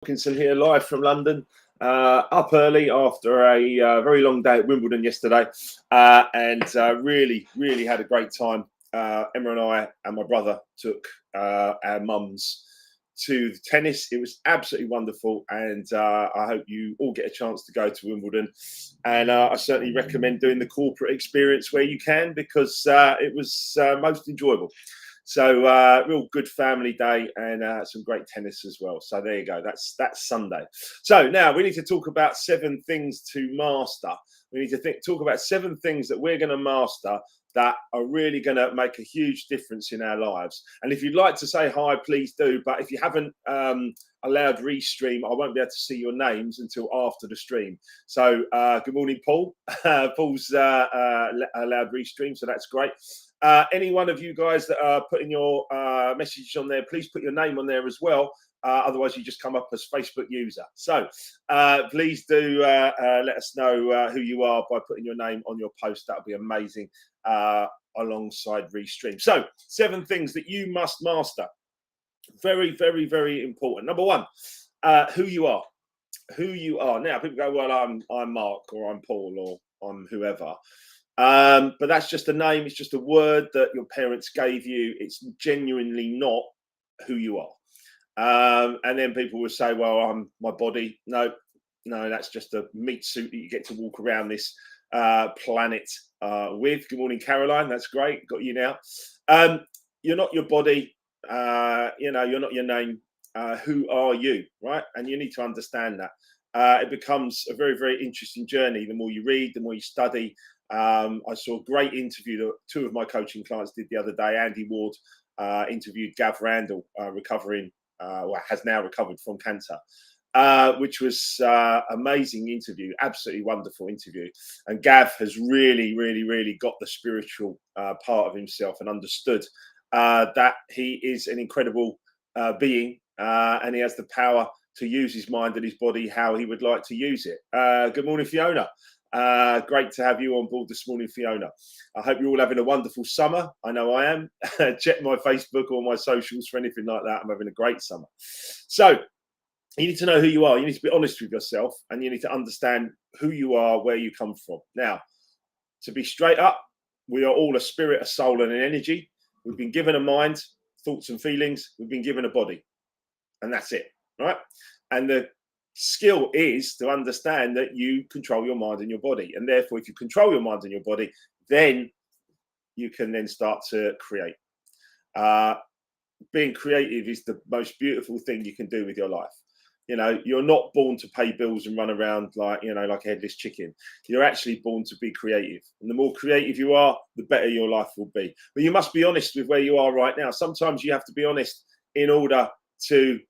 Wilkinson here, live from London. Up early after a very long day at Wimbledon yesterday, and really had a great time. Emma and I and my brother took our mums to tennis. It was absolutely wonderful, and I hope you all get a chance to go to Wimbledon. And I certainly recommend doing the corporate experience where you can, because it was most enjoyable. So real good family day, and some great tennis as well. So there you go. That's Sunday. So now we need to talk about 7 things to master. We need to talk about 7 things that we're going to master that are really going to make a huge difference in our lives. And if you'd like to say hi, please do. But if you haven't allowed restream, I won't be able to see your names until after the stream. So good morning, Paul. Paul's allowed restream, so that's great. Any one of you guys that are putting your messages on there, please put your name on there as well. Otherwise, you just come up as Facebook user. So please do let us know who you are by putting your name on your post. That would be amazing, alongside restream. So 7 things that you must master. Very, very, very important. Number 1, who you are. Who you are. Now, people go, well, I'm Mark, or I'm Paul, or I'm whoever. But that's just a name. It's just a word that your parents gave you. It's genuinely not who you are. And then people will say, well, I'm my body. No, that's just a meat suit that you get to walk around this planet with. Good morning, Caroline. That's great. Got you now. You're not your body. You're not your name. Who are you, right? And you need to understand that. It becomes a very, very interesting journey. The more you read, the more you study. I saw a great interview that 2 of my coaching clients did the other day. Andy Ward interviewed Gav Randall, has now recovered from cancer, which was amazing interview, absolutely wonderful interview. And Gav has really, really, really got the spiritual part of himself and understood that he is an incredible being, and he has the power to use his mind and his body how he would like to use it. Good morning, Fiona. Great to have you on board this morning, Fiona. I hope you're all having a wonderful summer. I know I am. Check my Facebook or my socials for anything like that. I'm having a great summer. So you need to know who you are. You need to be honest with yourself, and you need to understand who you are, where you come from. Now, to be straight up, we are all a spirit, a soul, and an energy. We've been given a mind, thoughts and feelings. We've been given a body, and that's it, right? And the skill is to understand that you control your mind and your body, and therefore if you control your mind and your body, then you can then start to create. Being creative is the most beautiful thing you can do with your life. You're not born to pay bills and run around like a headless chicken. You're actually born to be creative, and the more creative you are, the better your life will be. But you must be honest with where you are right now. Sometimes you have to be honest in order to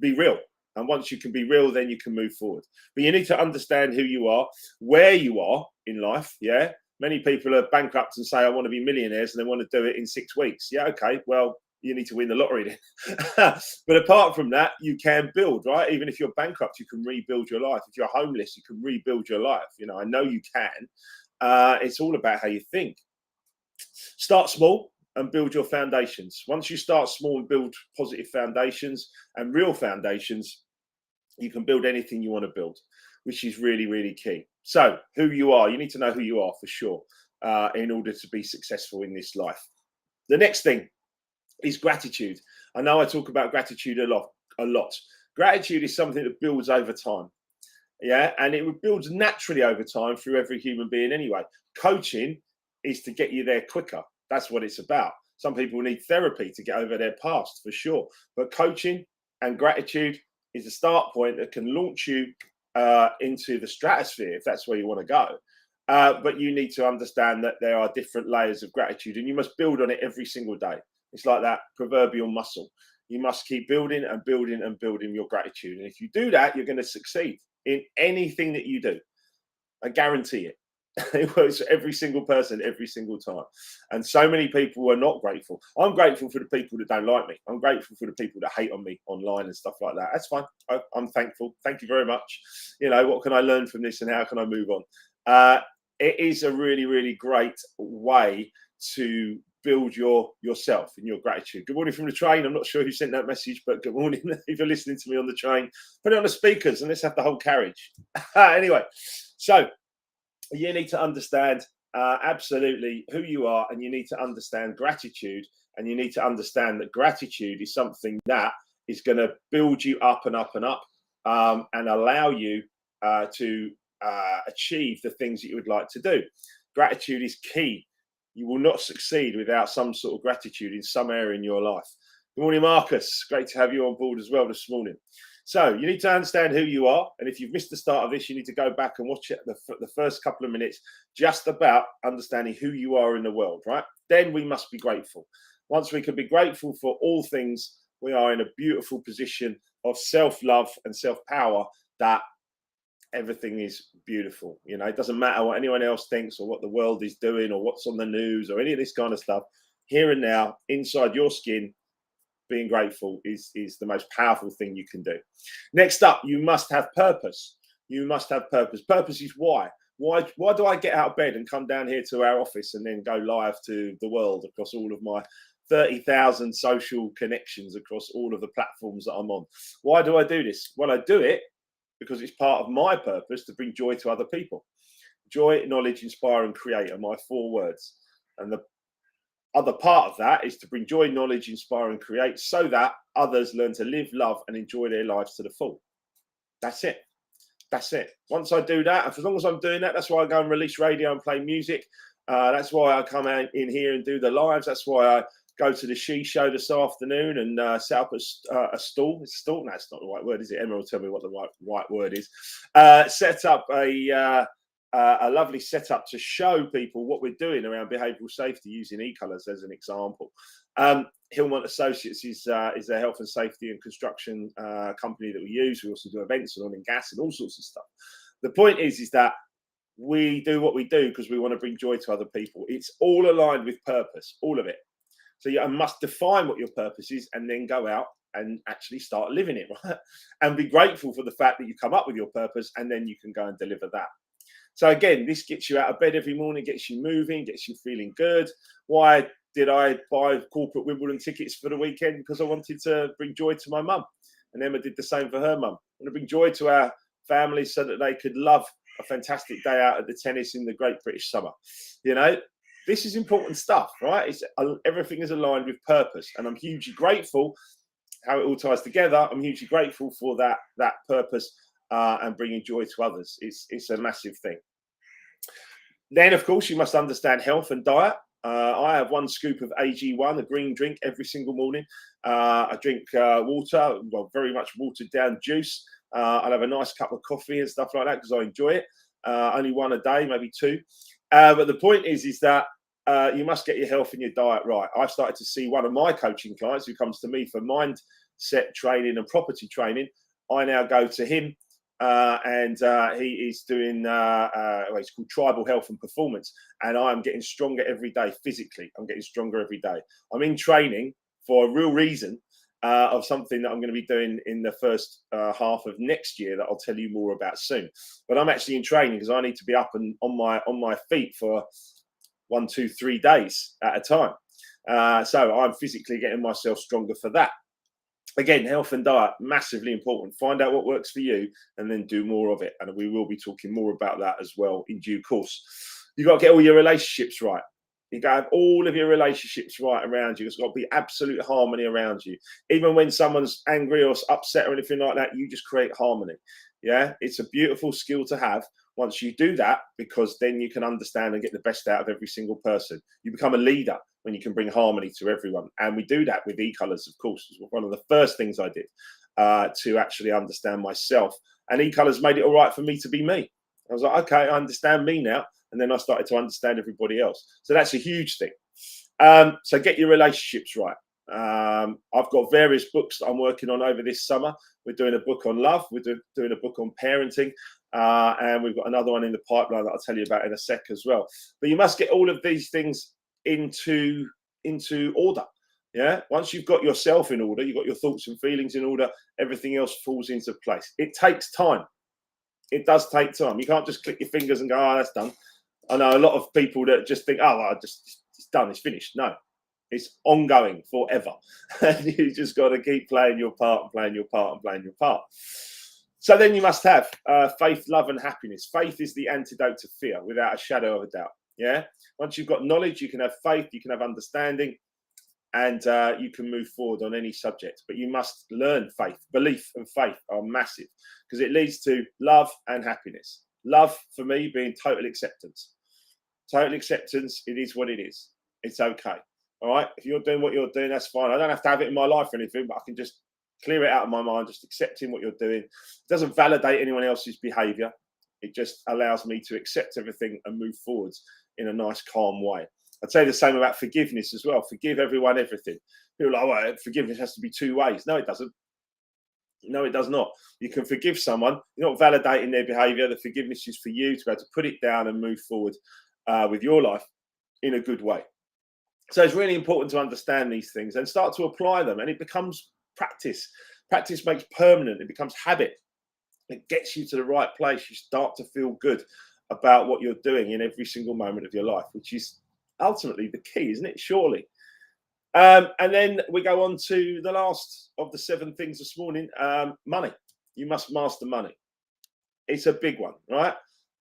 be real. And once you can be real, then you can move forward. But you need to understand who you are, where you are in life. Yeah. Many people are bankrupt and say, I want to be millionaires, and they want to do it in 6 weeks. Yeah. Okay. Well, you need to win the lottery then. But apart from that, you can build, right? Even if you're bankrupt, you can rebuild your life. If you're homeless, you can rebuild your life. I know you can. It's all about how you think. Start small and build your foundations. Once you start small and build positive foundations and real foundations, you can build anything you want to build, which is really, really key. So who you are, you need to know who you are for sure, in order to be successful in this life. The next thing is gratitude. I know I talk about gratitude a lot. Gratitude is something that builds over time. Yeah, and it builds naturally over time through every human being anyway. Coaching is to get you there quicker. That's what it's about. Some people need therapy to get over their past, for sure. But coaching and gratitude is a start point that can launch you into the stratosphere, if that's where you want to go. But you need to understand that there are different layers of gratitude, and you must build on it every single day. It's like that proverbial muscle. You must keep building and building and building your gratitude. And if you do that, you're going to succeed in anything that you do. I guarantee it. It works for every single person, every single time. And so many people are not grateful. I'm grateful for the people that don't like me. I'm grateful for the people that hate on me online and stuff like that. That's fine. I'm thankful. Thank you very much. What can I learn from this, and how can I move on? It is a really, really great way to build yourself in your gratitude. Good morning from the train. I'm not sure who sent that message, but good morning if you're listening to me on the train. Put it on the speakers and let's have the whole carriage. Anyway, so you need to understand absolutely who you are, and you need to understand gratitude, and you need to understand that gratitude is something that is going to build you up and up and up, and allow you to achieve the things that you would like to do. Gratitude is key. You will not succeed without some sort of gratitude in some area in your life. Good morning, Marcus. Great to have you on board as well this morning. So you need to understand who you are. And if you've missed the start of this, you need to go back and watch it the first couple of minutes, just about understanding who you are in the world, right? Then we must be grateful. Once we can be grateful for all things, we are in a beautiful position of self-love and self-power that everything is beautiful. You know, it doesn't matter what anyone else thinks or what the world is doing or what's on the news or any of this kind of stuff. Here and now, inside your skin, being grateful is the most powerful thing you can do. Next up, you must have purpose. You must have purpose. Purpose is why. Why do I get out of bed and come down here to our office and then go live to the world across all of my 30,000 social connections across all of the platforms that I'm on? Why do I do this? Well, I do it because it's part of my purpose to bring joy to other people. Joy, knowledge, inspire, and create are my 4 words. And the other part of that is to bring joy, knowledge, inspire, and create so that others learn to live, love, and enjoy their lives to the full. That's it. That's it. Once I do that, and as long as I'm doing that, that's why I go and release radio and play music. That's why I come out in here and do the lives. That's why I go to the She Show this afternoon and set up a stall. It's a stall? No, it's not the right word, is it? Emma will tell me what the right word is. Set up a lovely setup to show people what we're doing around behavioural safety using e-colours as an example. Hillmont Associates is their health and safety and construction company that we use. We also do events and oil and gas and all sorts of stuff. The point is that we do what we do because we want to bring joy to other people. It's all aligned with purpose, all of it. So you must define what your purpose is and then go out and actually start living it, right? And be grateful for the fact that you come up with your purpose, and then you can go and deliver that. So again, this gets you out of bed every morning, gets you moving, gets you feeling good. Why did I buy corporate Wimbledon tickets for the weekend? Because I wanted to bring joy to my mum. And Emma did the same for her mum. I want to bring joy to our families so that they could love a fantastic day out at the tennis in the Great British Summer. You know, this is important stuff, right? Everything is aligned with purpose. And I'm hugely grateful how it all ties together. I'm hugely grateful for that purpose and bringing joy to others. It's a massive thing. Then, of course, you must understand health and diet. I have 1 scoop of AG1, a green drink, every single morning. I drink water, well, very much watered down juice. I'll have a nice cup of coffee and stuff like that because I enjoy it. Only 1 a day, maybe 2. But the point is that you must get your health and your diet right. I've started to see one of my coaching clients who comes to me for mindset training and property training. I now go to him and he is doing it's called Tribal Health and Performance, and I'm getting stronger every day physically. I'm getting stronger every day. I'm in training for a real reason of something that I'm going to be doing in the first half of next year that I'll tell you more about soon. But I'm actually in training because I need to be up and on my feet for 1, 2, 3 days at a time. So I'm physically getting myself stronger for that. Again, health and diet, massively important. Find out what works for you and then do more of it. And we will be talking more about that as well in due course. You've got to get all your relationships right. You've got to have all of your relationships right around you. There's got to be absolute harmony around you. Even when someone's angry or upset or anything like that, you just create harmony. Yeah, it's a beautiful skill to have once you do that, because then you can understand and get the best out of every single person. You become a leader when you can bring harmony to everyone. And we do that with e-colours, of course. It was one of the first things I did to actually understand myself. And e-colours made it all right for me to be me. I was like, okay, I understand me now. And then I started to understand everybody else. So that's a huge thing. So get your relationships right. I've got various books that I'm working on over this summer. We're doing a book on love. We're doing a book on parenting. And we've got another one in the pipeline that I'll tell you about in a sec as well. But you must get all of these things into order. Yeah. Once you've got yourself in order, you've got your thoughts and feelings in order, everything else falls into place. It takes time. It does take time. You can't just click your fingers and go, oh, that's done. I know a lot of people that just think, oh, well, it's done, it's finished. No, It's ongoing forever. And you just got to keep playing your part and playing your part and playing your part. So then you must have faith, love, and happiness. Faith is the antidote to fear, without a shadow of a doubt. Yeah. Once you've got knowledge, you can have faith, you can have understanding, and you can move forward on any subject. But you must learn faith. Belief and faith are massive because it leads to love and happiness. Love, for me, being total acceptance. Total acceptance, it is what it is. It's okay. All right? If you're doing what you're doing, that's fine. I don't have to have it in my life or anything, but I can just clear it out of my mind, just accepting what you're doing. It doesn't validate anyone else's behavior. It just allows me to accept everything and move forwards in a nice, calm way. I'd say the same about forgiveness as well. Forgive everyone everything. People are like, oh, forgiveness has to be two ways. No, it doesn't. No, it does not. You can forgive someone. You're not validating their behavior. The forgiveness is for you to be able to put it down and move forward with your life in a good way. So it's really important to understand these things and start to apply them. And it becomes practice. Practice makes permanent. It becomes habit. It gets you to the right place. You start to feel good about what you're doing in every single moment of your life, which is ultimately the key, isn't it? Surely. And then we go on to the last of the 7 things this morning. Money. You must master money. It's a big one, right?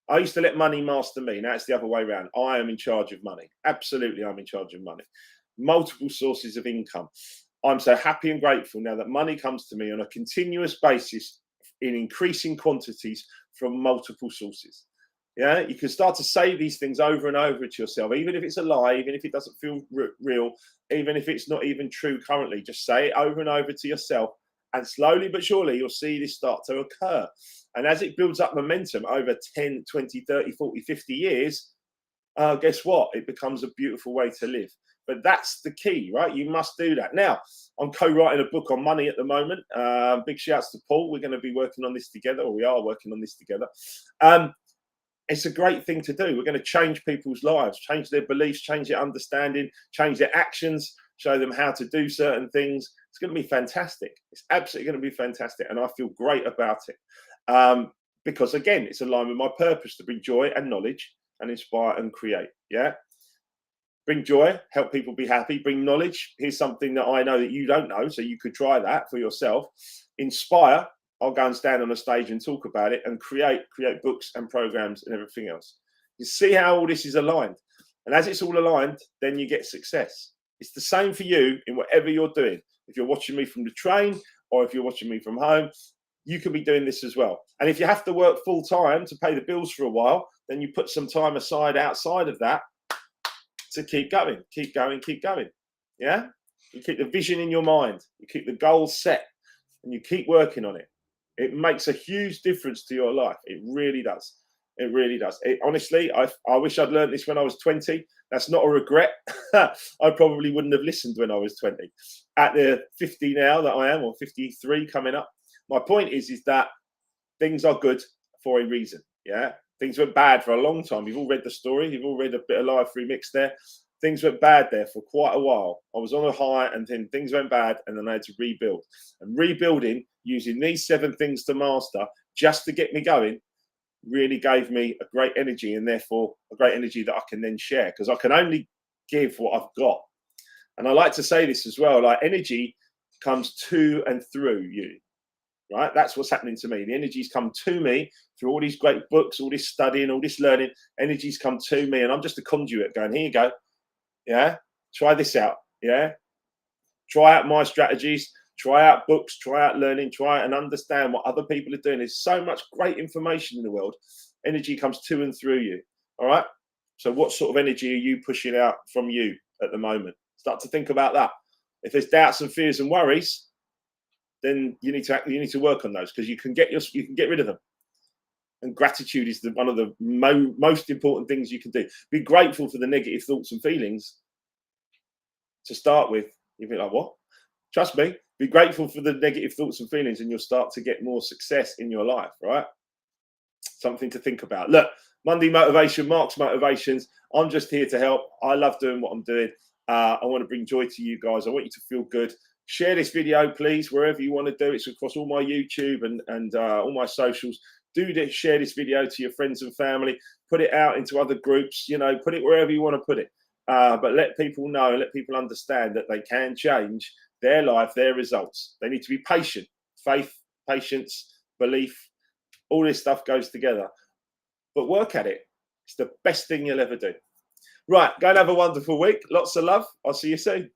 I used to let money master me. Now it's the other way around. I am in charge of money. Absolutely, I'm in charge of money. Multiple sources of income. I'm so happy and grateful now that money comes to me on a continuous basis in increasing quantities from multiple sources. Yeah, you can start to say these things over and over to yourself, even if it's a lie, even if it doesn't feel real, even if it's not even true currently. Just say it over and over to yourself, and slowly but surely you'll see this start to occur. And as it builds up momentum over 10, 20, 30, 40, 50 years, guess what? It becomes a beautiful way to live. But that's the key, right? You must do that. Now, I'm co-writing a book on money at the moment. Big shouts to Paul. We're going to be working on this together, or we are working on this together. It's a great thing to do. We're going to change people's lives, change their beliefs, change their understanding, change their actions, show them how to do certain things. It's going to be fantastic. It's absolutely going to be fantastic. And I feel great about it. Because again, it's aligned with my purpose to bring joy and knowledge and inspire and create. Yeah. Bring joy, help people be happy, bring knowledge. Here's something that I know that you don't know, so you could try that for yourself. Inspire. I'll go and stand on a stage and talk about it, and create books and programs and everything else. You see how all this is aligned. And as it's all aligned, then you get success. It's the same for you in whatever you're doing. If you're watching me from the train or if you're watching me from home, you can be doing this as well. And if you have to work full time to pay the bills for a while, then you put some time aside outside of that to keep going. Yeah? You keep the vision in your mind. You keep the goals set and you keep working on it. It makes a huge difference to your life. It really does. It really does. Honestly, I wish I'd learned this when I was 20. That's not a regret. I probably wouldn't have listened when I was 20. At the 50 now that I am, or 53 coming up, my point is that things are good for a reason. Yeah, things went bad for a long time. You've all read the story. You've all read a bit of Live Free Mix there. Things went bad there for quite a while. I was on a high and then things went bad and then I had to rebuild. And rebuilding using these 7 things to master just to get me going really gave me a great energy, and therefore a great energy that I can then share, because I can only give what I've got. And I like to say this as well, like energy comes to and through you, right? That's what's happening to me. The energy's come to me through all these great books, all this studying, all this learning. Energy's come to me and I'm just a conduit going, here you go. Yeah, try this out. Yeah, try out my strategies, try out books, try out learning, try and understand what other people are doing. There's so much great information in the world. Energy comes to and through you. All right. So what sort of energy are you pushing out from you at the moment? Start to think about that. If there's doubts and fears and worries, then you need to work on those, because you can get rid of them. And gratitude is one of the most important things you can do. Be grateful for the negative thoughts and feelings to start with. You'll be like, what? Trust me, be grateful for the negative thoughts and feelings and you'll start to get more success in your life, right? Something to think about. Look, Monday Motivation, Mark's Motivations. I'm just here to help. I love doing what I'm doing. I want to bring joy to you guys. I want you to feel good. Share this video, please, wherever you want to do. It's across all my YouTube and all my socials. Share this video to your friends and family. Put it out into other groups. Put it wherever you want to put it. but let people know, let people understand that they can change their life, their results. They need to be patient. Faith, patience, belief, all this stuff goes together. But work at it. It's the best thing you'll ever do. Right, go and have a wonderful week. Lots of love. I'll see you soon.